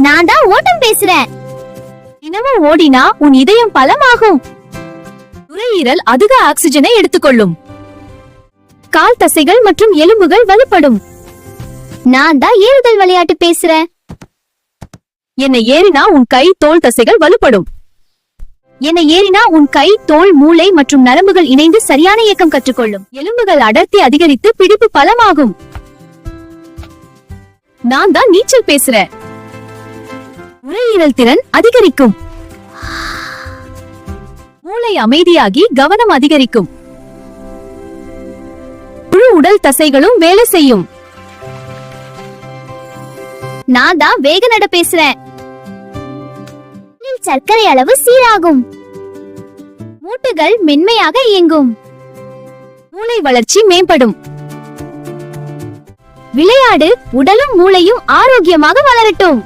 நான் தான் ஓட்டம் பேசுறேன். தினமும் ஓடினா உன் இதயம் பலமாகும். நுரையீரல் அதிக ஆக்சிஜனை எடுத்துக்கொள்ளும். கால் தசைகள் மற்றும் எலும்புகள் வலுப்படும். நான் தான் ஏறுதல் விளையாட்டு பேசுறேன். என்னை ஏறினா உன் கை தோள் தசைகள் வலுப்படும். என்னை ஏறினா உன் கை தோள் மூளை மற்றும் நரம்புகள் இணைந்து சரியான இயக்கம் கற்றுக்கொள்ளும். எலும்புகள் அடர்த்தி அதிகரித்து பிடிப்பு பலமாகும். நான் தான் நீச்சல் பேசுறேன். நுரையீரல் திறன் அதிகரிக்கும். மூளை அமைதியாகி கவனம் அதிகரிக்கும். முழு உடல் தசைகளும் வேலை செய்யும். நான் தான் வேக நட பேசுறேன். சர்க்கரை அளவு சீராகும். மூட்டுகள் மென்மையாக இயங்கும். மூளை வளர்ச்சி மேம்படும். விளையாடு உடலும் மூளையும் ஆரோக்கியமாக வளரட்டும்.